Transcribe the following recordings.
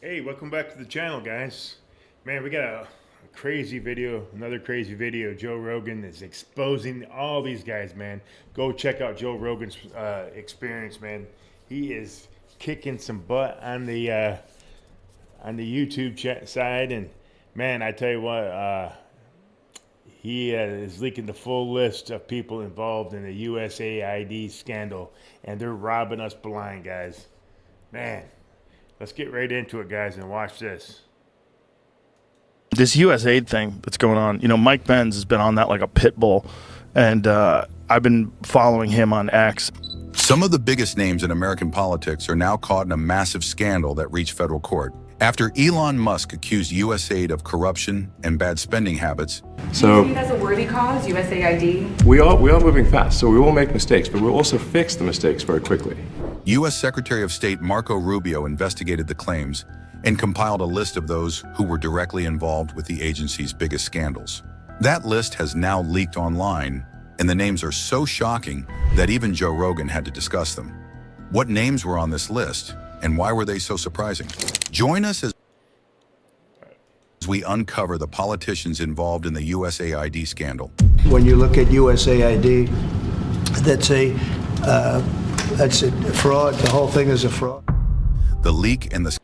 Hey, welcome back to the channel, guys. Man, we got a crazy video, another crazy video. Joe Rogan is exposing all these guys, man. Go check out Joe Rogan's experience, man. He is kicking some butt on the YouTube chat side, and man, I tell you what, he is leaking the full list of people involved in the USAID scandal, and they're robbing us blind, guys. Man. Let's get right into it, guys, and watch this. This USAID thing that's going on, Mike Benz has been on that like a pit bull, and I've been following him on X. Some of the biggest names in American politics are now caught in a massive scandal that reached federal court after Elon Musk accused USAID of corruption and bad spending habits. So, do you see it as a worthy cause, USAID? We are moving fast, so we will make mistakes, but we'll also fix the mistakes very quickly. U.S. Secretary of State Marco Rubio investigated the claims and compiled a list of those who were directly involved with the agency's biggest scandals. That list has now leaked online, and the names are so shocking that even Joe Rogan had to discuss them. What names were on this list, and why were they so surprising? Join us as we uncover the politicians involved in the USAID scandal. When you look at USAID, that's a fraud. The whole thing is a fraud. The leak and the...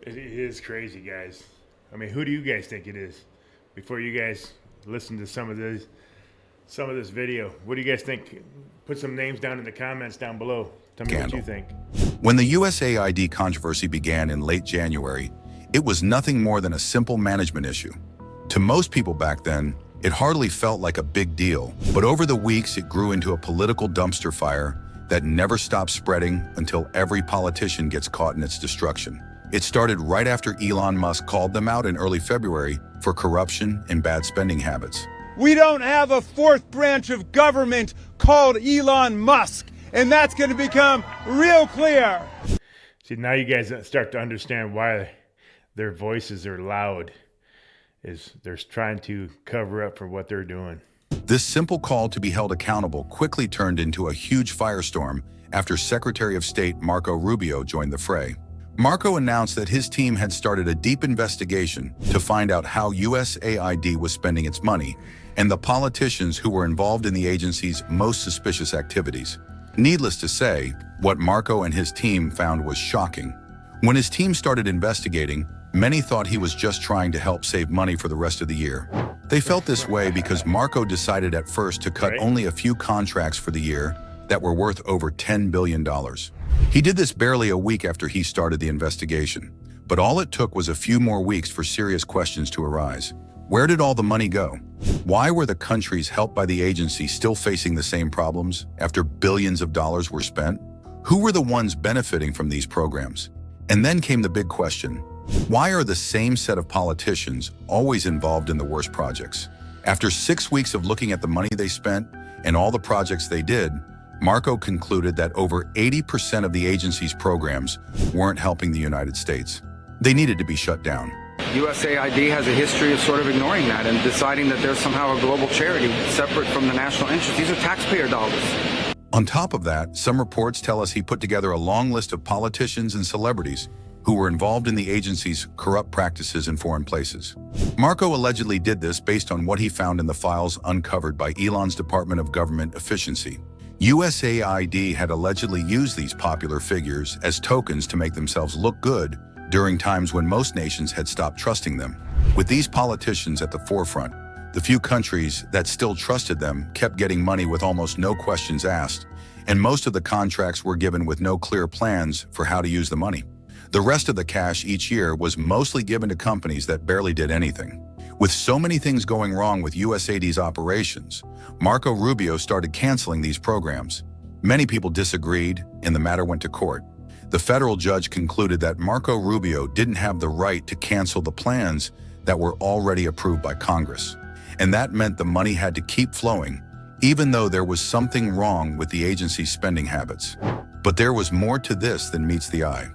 It is crazy, guys. I mean, who do you guys think it is? Before you guys listen to some of this video, what do you guys think? Put some names down in the comments down below. Tell me what you think. When the USAID controversy began in late January, it was nothing more than a simple management issue. To most people back then, it hardly felt like a big deal, but over the weeks it grew into a political dumpster fire that never stops spreading until every politician gets caught in its destruction. It started right after Elon Musk called them out in early February for corruption and bad spending habits. We don't have a fourth branch of government called Elon Musk, and that's going to become real clear. See, now you guys start to understand why their voices are loud. They're trying to cover up for what they're doing. This simple call to be held accountable quickly turned into a huge firestorm after Secretary of State Marco Rubio joined the fray. Marco announced that his team had started a deep investigation to find out how USAID was spending its money and the politicians who were involved in the agency's most suspicious activities. Needless to say, what Marco and his team found was shocking. When his team started investigating, many thought he was just trying to help save money for the rest of the year. They felt this way because Marco decided at first to cut only a few contracts for the year that were worth over $10 billion. He did this barely a week after he started the investigation, but all it took was a few more weeks for serious questions to arise. Where did all the money go? Why were the countries helped by the agency still facing the same problems after billions of dollars were spent? Who were the ones benefiting from these programs? And then came the big question: why are the same set of politicians always involved in the worst projects? After 6 weeks of looking at the money they spent and all the projects they did, Marco concluded that over 80% of the agency's programs weren't helping the United States. They needed to be shut down. USAID has a history of sort of ignoring that and deciding that there's somehow a global charity separate from the national interest. These are taxpayer dollars. On top of that, some reports tell us he put together a long list of politicians and celebrities who were involved in the agency's corrupt practices in foreign places. Marco allegedly did this based on what he found in the files uncovered by Elon's Department of Government Efficiency. USAID had allegedly used these popular figures as tokens to make themselves look good during times when most nations had stopped trusting them. With these politicians at the forefront, the few countries that still trusted them kept getting money with almost no questions asked, and most of the contracts were given with no clear plans for how to use the money. The rest of the cash each year was mostly given to companies that barely did anything. With so many things going wrong with USAID's operations, Marco Rubio started canceling these programs. Many people disagreed, and the matter went to court. The federal judge concluded that Marco Rubio didn't have the right to cancel the plans that were already approved by Congress. And that meant the money had to keep flowing, even though there was something wrong with the agency's spending habits. But there was more to this than meets the eye.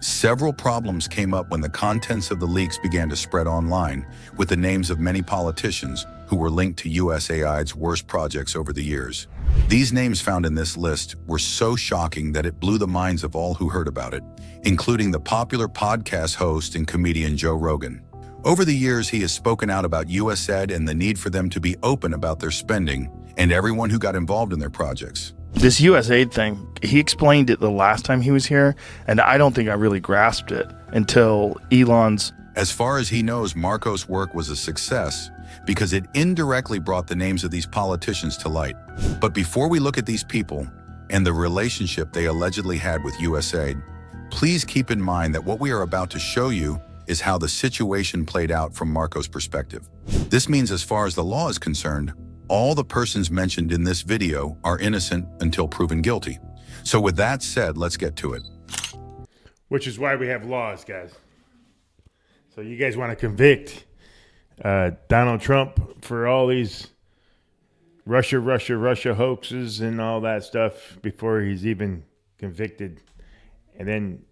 Several problems came up when the contents of the leaks began to spread online, with the names of many politicians who were linked to USAID's worst projects over the years. These names found in this list were so shocking that it blew the minds of all who heard about it, including the popular podcast host and comedian Joe Rogan. Over the years, he has spoken out about USAID and the need for them to be open about their spending and everyone who got involved in their projects. This USAID thing, he explained it the last time he was here, and I don't think I really grasped it until Elon's. As far as he knows, Marco's work was a success because it indirectly brought the names of these politicians to light. But before we look at these people and the relationship they allegedly had with USAID, please keep in mind that what we are about to show you is how the situation played out from Marco's perspective. This means, as far as the law is concerned, all the persons mentioned in this video are innocent until proven guilty. So with that said, let's get to it. Which is why we have laws, guys. So you guys want to convict Donald Trump for all these Russia hoaxes and all that stuff before he's even convicted. And then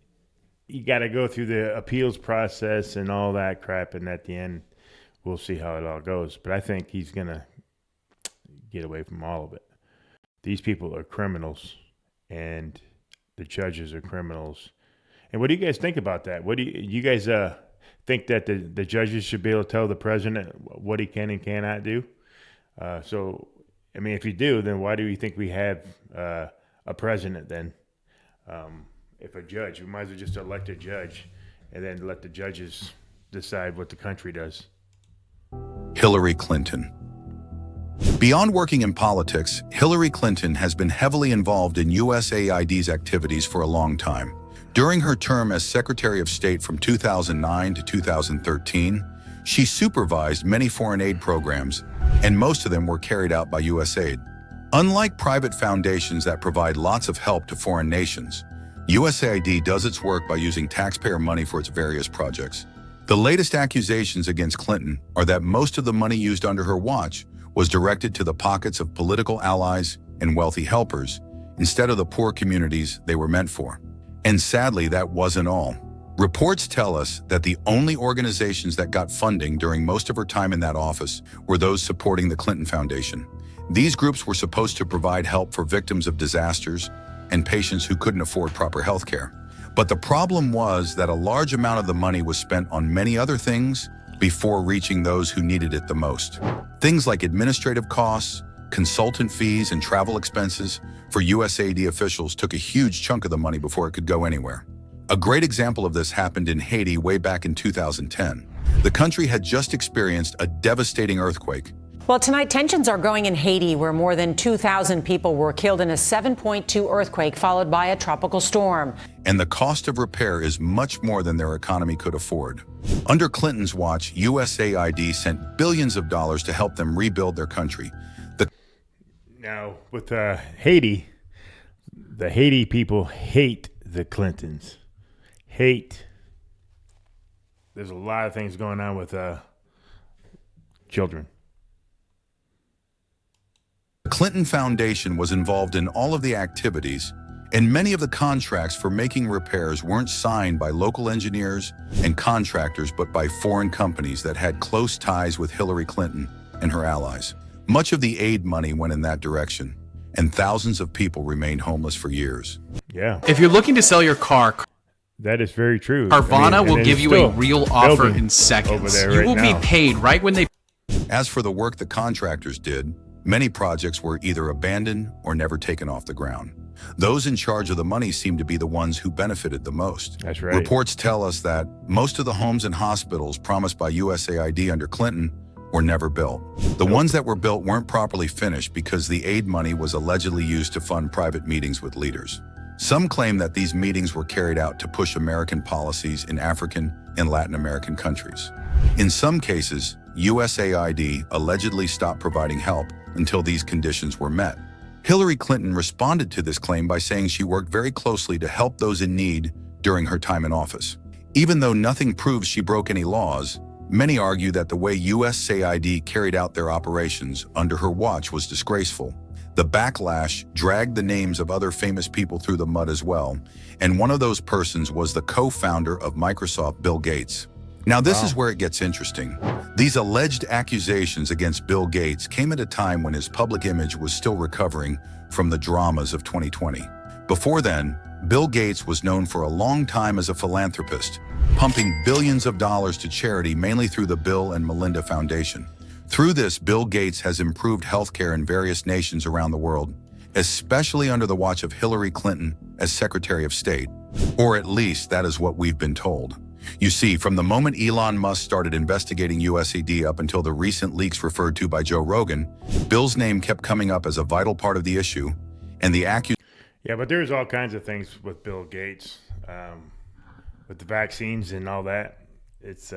you got to go through the appeals process and all that crap. And at the end, we'll see how it all goes. But I think he's going to get away from all of it. These people are criminals, and the judges are criminals. And what do you guys think about that? What do you guys think that the judges should be able to tell the president what he can and cannot do? So, I mean, if you do, then why do you think we have a president then? If a judge, we might as well just elect a judge and then let the judges decide what the country does. Hillary Clinton. Beyond working in politics, Hillary Clinton has been heavily involved in USAID's activities for a long time. During her term as Secretary of State from 2009 to 2013, she supervised many foreign aid programs, and most of them were carried out by USAID. Unlike private foundations that provide lots of help to foreign nations, USAID does its work by using taxpayer money for its various projects. The latest accusations against Clinton are that most of the money used under her watch was directed to the pockets of political allies and wealthy helpers instead of the poor communities they were meant for. And sadly, that wasn't all. Reports tell us that the only organizations that got funding during most of her time in that office were those supporting the Clinton Foundation. These groups were supposed to provide help for victims of disasters and patients who couldn't afford proper health care. But the problem was that a large amount of the money was spent on many other things before reaching those who needed it the most. Things like administrative costs, consultant fees, and travel expenses for USAID officials took a huge chunk of the money before it could go anywhere. A great example of this happened in Haiti way back in 2010. The country had just experienced a devastating earthquake. Well, tonight, tensions are growing in Haiti, where more than 2,000 people were killed in a 7.2 earthquake followed by a tropical storm. And the cost of repair is much more than their economy could afford. Under Clinton's watch, USAID sent billions of dollars to help them rebuild their country. Now, with Haiti, the Haiti people hate the Clintons. Hate. There's a lot of things going on with children. The Clinton Foundation was involved in all of the activities, and many of the contracts for making repairs weren't signed by local engineers and contractors, but by foreign companies that had close ties with Hillary Clinton and her allies. Much of the aid money went in that direction, and thousands of people remained homeless for years. Yeah. If you're looking to sell your car, That is very true. Carvana will give you a real offer in seconds. You will be paid right when they... As for the work the contractors did, many projects were either abandoned or never taken off the ground. Those in charge of the money seem to be the ones who benefited the most. That's right. Reports tell us that most of the homes and hospitals promised by USAID under Clinton were never built. The ones that were built weren't properly finished because the aid money was allegedly used to fund private meetings with leaders. Some claim that these meetings were carried out to push American policies in African and Latin American countries. In some cases, USAID allegedly stopped providing help until these conditions were met. Hillary Clinton responded to this claim by saying she worked very closely to help those in need during her time in office. Even though nothing proves she broke any laws, many argue that the way USAID carried out their operations under her watch was disgraceful. The backlash dragged the names of other famous people through the mud as well, and one of those persons was the co-founder of Microsoft, Bill Gates. Now this is where it gets interesting. These alleged accusations against Bill Gates came at a time when his public image was still recovering from the dramas of 2020. Before then, Bill Gates was known for a long time as a philanthropist, pumping billions of dollars to charity mainly through the Bill and Melinda Foundation. Through this, Bill Gates has improved healthcare in various nations around the world, especially under the watch of Hillary Clinton as Secretary of State. Or at least that is what we've been told. You see, from the moment Elon Musk started investigating USAID up until the recent leaks referred to by Joe Rogan, Bill's name kept coming up as a vital part of the issue, and the Yeah, but there's all kinds of things with Bill Gates, with the vaccines and all that. It's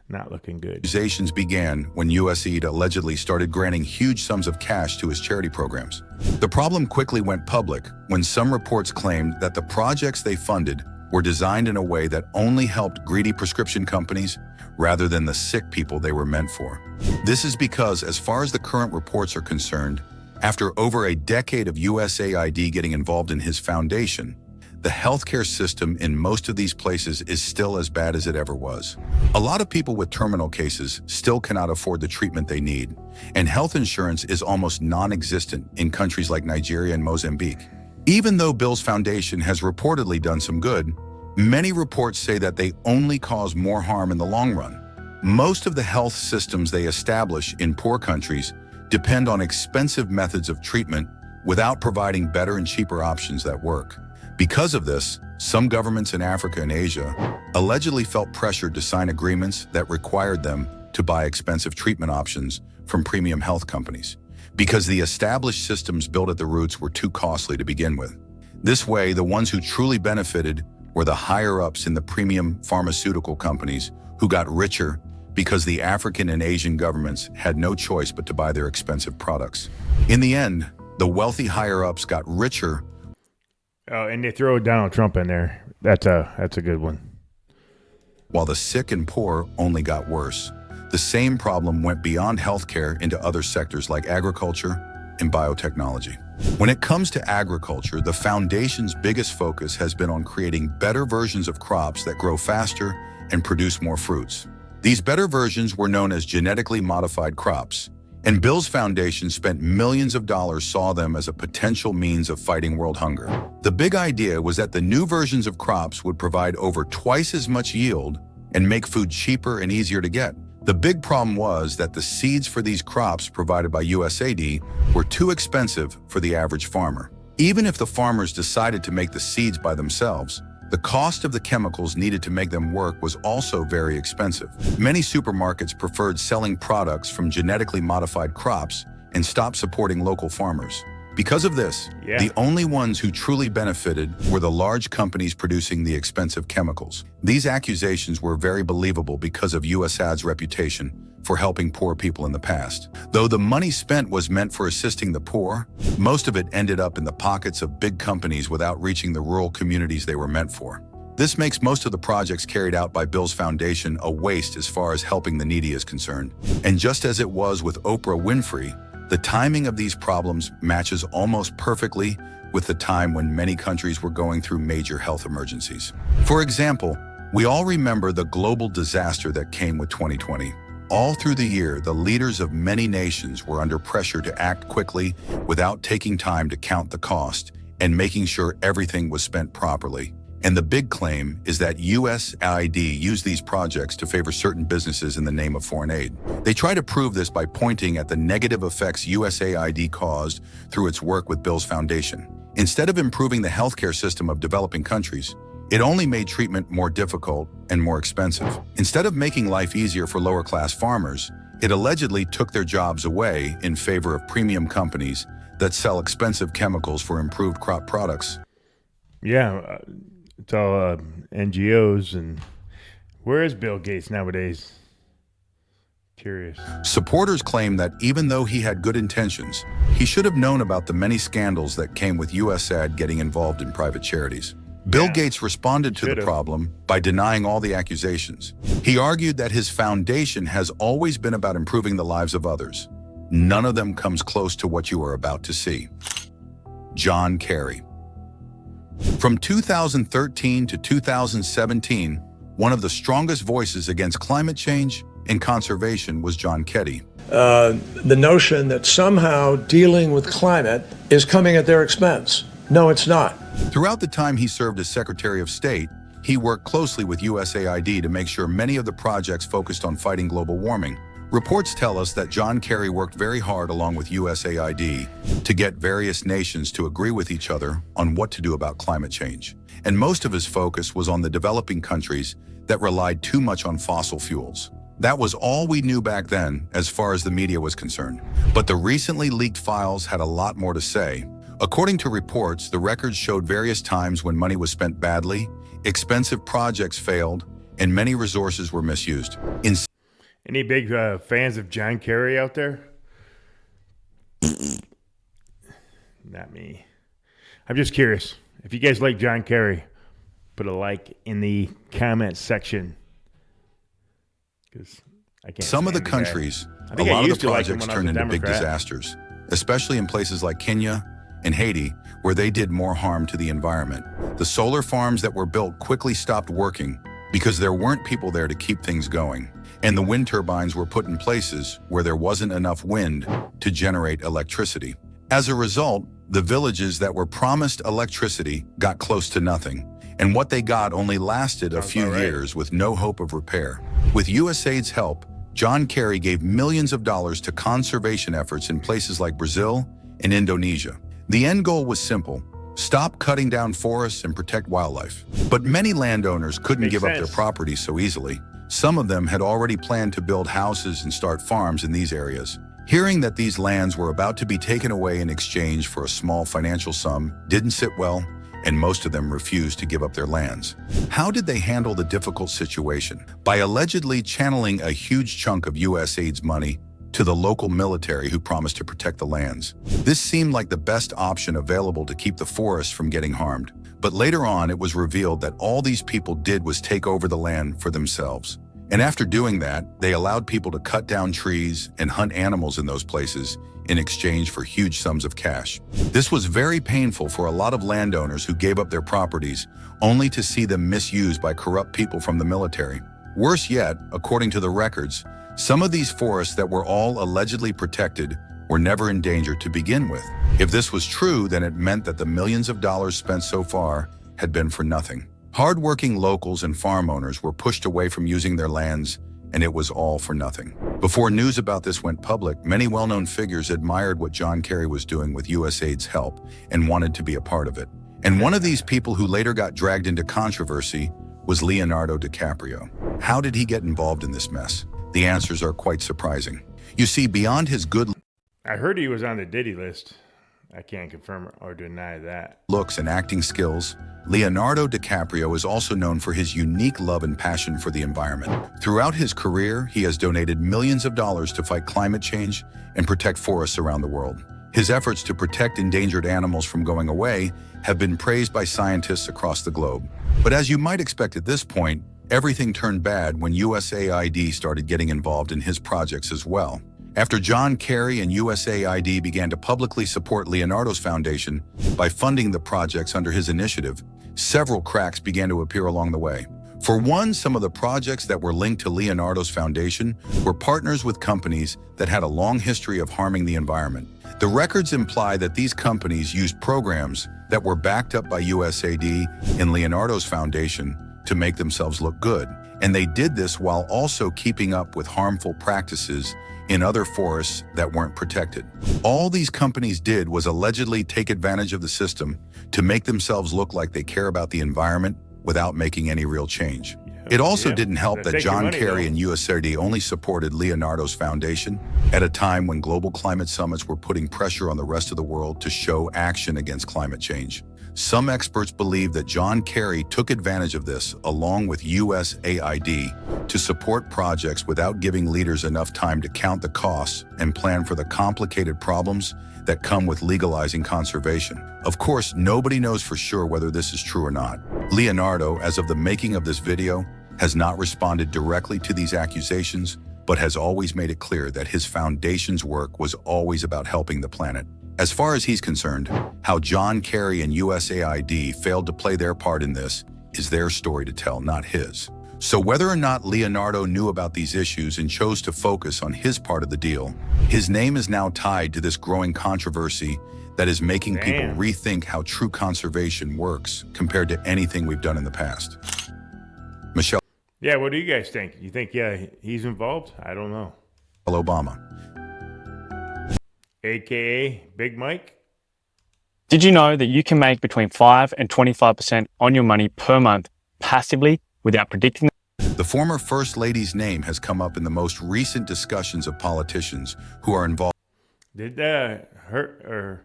not looking good. Accusations began when USAID allegedly started granting huge sums of cash to his charity programs. The problem quickly went public when some reports claimed that the projects they funded were designed in a way that only helped greedy prescription companies rather than the sick people they were meant for. This is because, as far as the current reports are concerned, after over a decade of USAID getting involved in his foundation, the healthcare system in most of these places is still as bad as it ever was. A lot of people with terminal cases still cannot afford the treatment they need, and health insurance is almost non-existent in countries like Nigeria and Mozambique. Even though Bill's foundation has reportedly done some good, many reports say that they only cause more harm in the long run. Most of the health systems they establish in poor countries depend on expensive methods of treatment without providing better and cheaper options that work. Because of this, some governments in Africa and Asia allegedly felt pressured to sign agreements that required them to buy expensive treatment options from premium health companies, because the established systems built at the roots were too costly to begin with. This way, the ones who truly benefited were the higher-ups in the premium pharmaceutical companies who got richer because the African and Asian governments had no choice but to buy their expensive products. In the end, the wealthy higher-ups got richer. Oh, and they throw Donald Trump in there. That's a good one. While the sick and poor only got worse. The same problem went beyond healthcare into other sectors like agriculture and biotechnology. When it comes to agriculture, the foundation's biggest focus has been on creating better versions of crops that grow faster and produce more fruits. These better versions were known as genetically modified crops, and Bill's foundation spent millions of dollars saw them as a potential means of fighting world hunger. The big idea was that the new versions of crops would provide over twice as much yield and make food cheaper and easier to get. The big problem was that the seeds for these crops provided by USAID were too expensive for the average farmer. Even if the farmers decided to make the seeds by themselves, the cost of the chemicals needed to make them work was also very expensive. Many supermarkets preferred selling products from genetically modified crops and stopped supporting local farmers. Because of this, the only ones who truly benefited were the large companies producing the expensive chemicals. These accusations were very believable because of USAID's reputation for helping poor people in the past. Though the money spent was meant for assisting the poor, most of it ended up in the pockets of big companies without reaching the rural communities they were meant for. This makes most of the projects carried out by Bill's foundation a waste as far as helping the needy is concerned. And just as it was with Oprah Winfrey, the timing of these problems matches almost perfectly with the time when many countries were going through major health emergencies. For example, we all remember the global disaster that came with 2020. All through the year, the leaders of many nations were under pressure to act quickly without taking time to count the cost and making sure everything was spent properly. And the big claim is that USAID used these projects to favor certain businesses in the name of foreign aid. They try to prove this by pointing at the negative effects USAID caused through its work with Bill's foundation. Instead of improving the healthcare system of developing countries, it only made treatment more difficult and more expensive. Instead of making life easier for lower-class farmers, it allegedly took their jobs away in favor of premium companies that sell expensive chemicals for improved crop products. Yeah, it's all NGOs. And where is Bill Gates nowadays? Curious. Supporters claim that even though he had good intentions, he should have known about the many scandals that came with USAID getting involved in private charities. Bill Gates responded to the problem by denying all the accusations. He argued that his foundation has always been about improving the lives of others. None of them comes close to what you are about to see. John Kerry. From 2013 to 2017, one of the strongest voices against climate change and conservation was John Kerry. The notion that somehow dealing with climate is coming at their expense. No, it's not. Throughout the time he served as Secretary of State, he worked closely with USAID to make sure many of the projects focused on fighting global warming. Reports tell us that John Kerry worked very hard along with USAID to get various nations to agree with each other on what to do about climate change. And most of his focus was on the developing countries that relied too much on fossil fuels. That was all we knew back then as far as the media was concerned. But the recently leaked files had a lot more to say. According to reports, the records showed various times when money was spent badly, expensive projects failed, and many resources were misused. Any big fans of John Kerry out there? Not me. I'm just curious. If you guys like John Kerry, put a like in the comment section. Because I can't. Some of the countries, a lot of the projects turned into big disasters, especially in places like Kenya and Haiti, where they did more harm to the environment. The solar farms that were built quickly stopped working because there weren't people there to keep things going. And the wind turbines were put in places where there wasn't enough wind to generate electricity. As a result, the villages that were promised electricity got close to nothing, and what they got only lasted a few years with no hope of repair. With USAID's help, John Kerry gave millions of dollars to conservation efforts in places like Brazil and Indonesia. The end goal was simple: stop cutting down forests and protect wildlife. But many landowners couldn't give up their property so easily. Some of them had already planned to build houses and start farms in these areas. Hearing that these lands were about to be taken away in exchange for a small financial sum didn't sit well, and most of them refused to give up their lands. How did they handle the difficult situation? By allegedly channeling a huge chunk of USAID's money to the local military who promised to protect the lands. This seemed like the best option available to keep the forests from getting harmed. But later on, it was revealed that all these people did was take over the land for themselves. And after doing that, they allowed people to cut down trees and hunt animals in those places in exchange for huge sums of cash. This was very painful for a lot of landowners who gave up their properties only to see them misused by corrupt people from the military. Worse yet, according to the records, some of these forests that were all allegedly protected were never in danger to begin with. If this was true, then it meant that the millions of dollars spent so far had been for nothing. Hard-working locals and farm owners were pushed away from using their lands, and it was all for nothing. Before news about this went public, many well-known figures admired what John Kerry was doing with USAID's help and wanted to be a part of it. And one of these people who later got dragged into controversy was Leonardo DiCaprio. How did he get involved in this mess? The answers are quite surprising. You see, beyond his good I heard he was on the Diddy list. I can't confirm or deny that. looks and acting skills, Leonardo DiCaprio is also known for his unique love and passion for the environment. Throughout his career, he has donated millions of dollars to fight climate change and protect forests around the world. His efforts to protect endangered animals from going away have been praised by scientists across the globe. But as you might expect at this point, everything turned bad when USAID started getting involved in his projects as well. After John Kerry and USAID began to publicly support Leonardo's foundation by funding the projects under his initiative, several cracks began to appear along the way. For one, some of the projects that were linked to Leonardo's foundation were partners with companies that had a long history of harming the environment. The records imply that these companies used programs that were backed up by USAID and Leonardo's foundation to make themselves look good. And they did this while also keeping up with harmful practices in other forests that weren't protected. All these companies did was allegedly take advantage of the system to make themselves look like they care about the environment without making any real change. It also didn't help that John Kerry and USAID only supported Leonardo's foundation at a time when global climate summits were putting pressure on the rest of the world to show action against climate change. Some experts believe that John Kerry took advantage of this, along with USAID, to support projects without giving leaders enough time to count the costs and plan for the complicated problems that come with legalizing conservation. Of course, nobody knows for sure whether this is true or not. Leonardo, as of the making of this video, has not responded directly to these accusations, but has always made it clear that his foundation's work was always about helping the planet. As far as he's concerned, how John Kerry and USAID failed to play their part in this is their story to tell, not his. So whether or not Leonardo knew about these issues and chose to focus on his part of the deal, his name is now tied to this growing controversy that is making people rethink how true conservation works compared to anything we've done in the past. Michelle. Yeah, what do you guys think? You think, he's involved? I don't know. Obama. AKA Big Mike? Did you know that you can make between 5 and 25% on your money per month passively without predicting them? The former First Lady's name has come up in the most recent discussions of politicians who are involved. Did her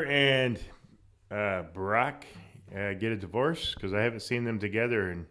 and Barack get a divorce? Because I haven't seen them together in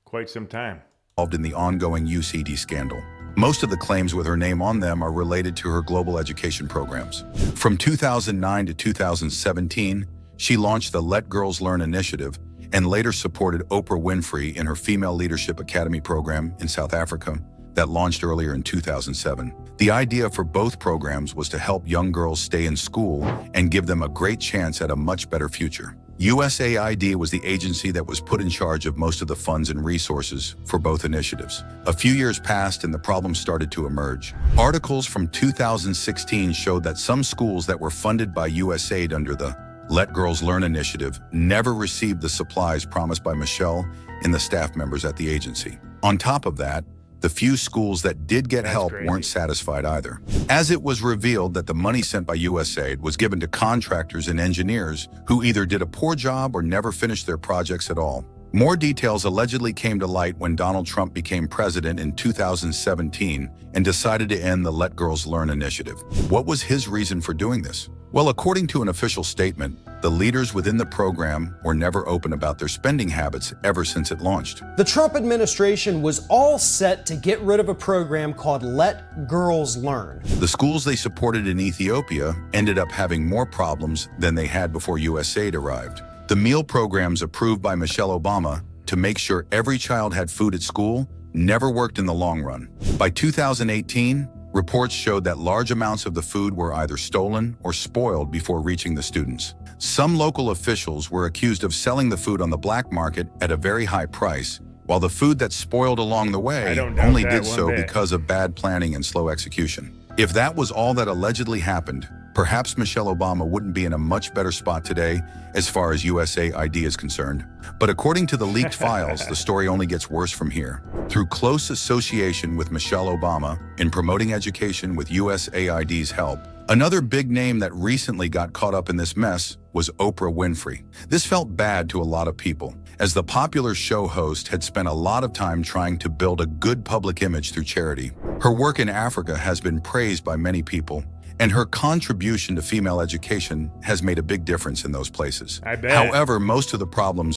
quite some time. Involved in the ongoing USAID scandal. Most of the claims with her name on them are related to her global education programs. From 2009 to 2017, she launched the Let Girls Learn initiative and later supported Oprah Winfrey in her Female Leadership Academy program in South Africa that launched earlier in 2007. The idea for both programs was to help young girls stay in school and give them a great chance at a much better future. USAID was the agency that was put in charge of most of the funds and resources for both initiatives. A few years passed and the problem started to emerge. Articles from 2016 showed that some schools that were funded by USAID under the Let Girls Learn initiative never received the supplies promised by Michelle and the staff members at the agency. On top of that, the few schools that did get help weren't satisfied either, as it was revealed that the money sent by USAID was given to contractors and engineers who either did a poor job or never finished their projects at all. More details allegedly came to light when Donald Trump became president in 2017 and decided to end the Let Girls Learn initiative. What was his reason for doing this? Well, according to an official statement, the leaders within the program were never open about their spending habits ever since it launched. The Trump administration was all set to get rid of a program called Let Girls Learn. The schools they supported in Ethiopia ended up having more problems than they had before USAID arrived. The meal programs approved by Michelle Obama to make sure every child had food at school never worked in the long run. By 2018, reports showed that large amounts of the food were either stolen or spoiled before reaching the students. Some local officials were accused of selling the food on the black market at a very high price, while the food that spoiled along the way only did so because of bad planning and slow execution. If that was all that allegedly happened, perhaps Michelle Obama wouldn't be in a much better spot today as far as USAID is concerned. But according to the leaked files, the story only gets worse from here. Through close association with Michelle Obama in promoting education with USAID's help, another big name that recently got caught up in this mess was Oprah Winfrey. This felt bad to a lot of people, as the popular show host had spent a lot of time trying to build a good public image through charity. Her work in Africa has been praised by many people, and her contribution to female education has made a big difference in those places. I bet. However, most of the problems...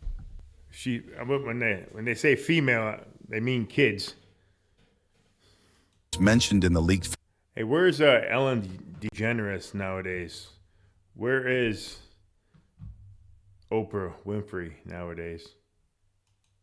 When they say female, they mean kids. ...mentioned in the leaked... Hey, where's Ellen DeGeneres nowadays? Where is Oprah Winfrey nowadays?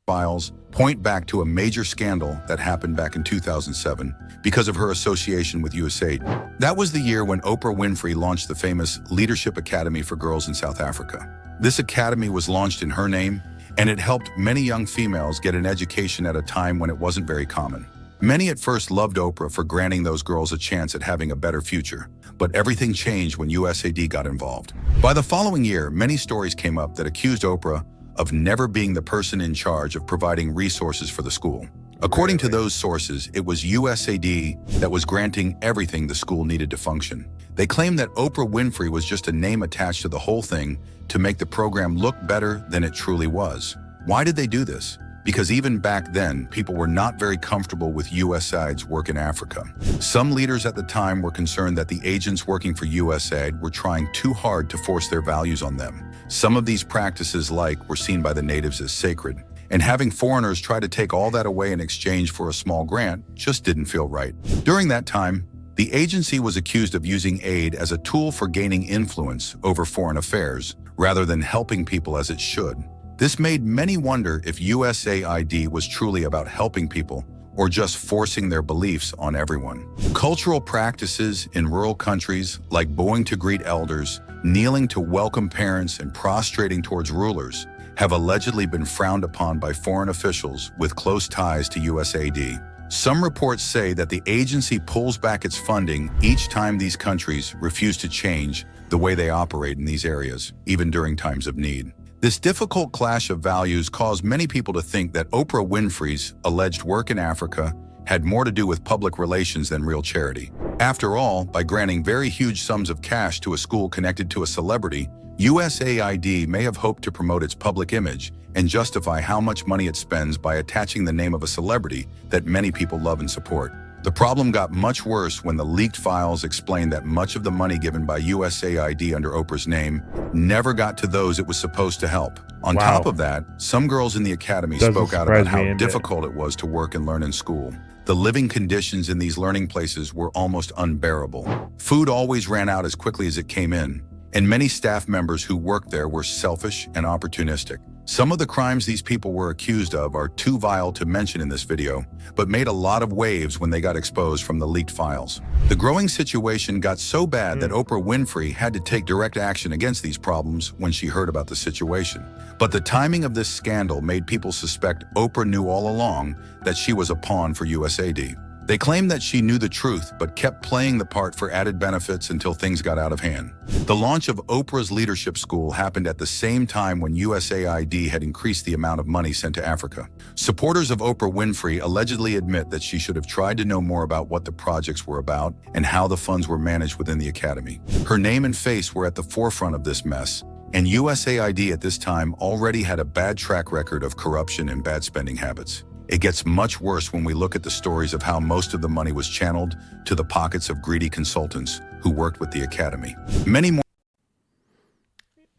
Files point back to a major scandal that happened back in 2007 because of her association with USAID. That was the year when Oprah Winfrey launched the famous Leadership Academy for Girls in South Africa. This academy was launched in her name, and it helped many young females get an education at a time when it wasn't very common. Many at first loved Oprah for granting those girls a chance at having a better future, but everything changed when USAID got involved. By the following year, many stories came up that accused Oprah of never being the person in charge of providing resources for the school. According to those sources, it was USAID that was granting everything the school needed to function. They claimed that Oprah Winfrey was just a name attached to the whole thing to make the program look better than it truly was. Why did they do this? Because even back then, people were not very comfortable with USAID's work in Africa. Some leaders at the time were concerned that the agents working for USAID were trying too hard to force their values on them. Some of these practices, were seen by the natives as sacred, and having foreigners try to take all that away in exchange for a small grant just didn't feel right. During that time, the agency was accused of using aid as a tool for gaining influence over foreign affairs, rather than helping people as it should. This made many wonder if USAID was truly about helping people or just forcing their beliefs on everyone. Cultural practices in rural countries, like bowing to greet elders, kneeling to welcome parents, and prostrating towards rulers, have allegedly been frowned upon by foreign officials with close ties to USAID. Some reports say that the agency pulls back its funding each time these countries refuse to change the way they operate in these areas, even during times of need. This difficult clash of values caused many people to think that Oprah Winfrey's alleged work in Africa had more to do with public relations than real charity. After all, by granting very huge sums of cash to a school connected to a celebrity, USAID may have hoped to promote its public image and justify how much money it spends by attaching the name of a celebrity that many people love and support. The problem got much worse when the leaked files explained that much of the money given by USAID under Oprah's name never got to those it was supposed to help. On top of that, some girls in the academy spoke out about how difficult it was to work and learn in school. The living conditions in these learning places were almost unbearable. Food always ran out as quickly as it came in, and many staff members who worked there were selfish and opportunistic. Some of the crimes these people were accused of are too vile to mention in this video, but made a lot of waves when they got exposed from the leaked files. The growing situation got so bad that Oprah Winfrey had to take direct action against these problems when she heard about the situation. But the timing of this scandal made people suspect Oprah knew all along that she was a pawn for USAID. They claimed that she knew the truth, but kept playing the part for added benefits until things got out of hand. The launch of Oprah's leadership school happened at the same time when USAID had increased the amount of money sent to Africa. Supporters of Oprah Winfrey allegedly admit that she should have tried to know more about what the projects were about and how the funds were managed within the academy. Her name and face were at the forefront of this mess, and USAID at this time already had a bad track record of corruption and bad spending habits. It gets much worse when we look at the stories of how most of the money was channeled to the pockets of greedy consultants who worked with the academy. Many more.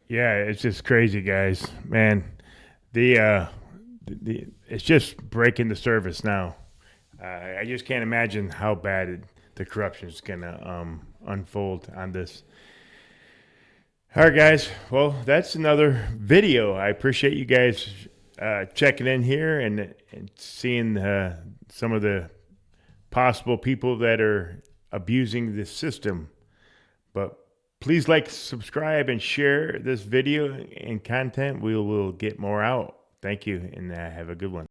Yeah, it's just crazy, guys. Man, it's just breaking the surface now. I just can't imagine how bad the corruption is gonna unfold on this. All right, guys. Well, that's another video. I appreciate you guys checking in here and seeing some of the possible people that are abusing the system. But please like, subscribe, and share this video and content. We will get more out. Thank you, and have a good one.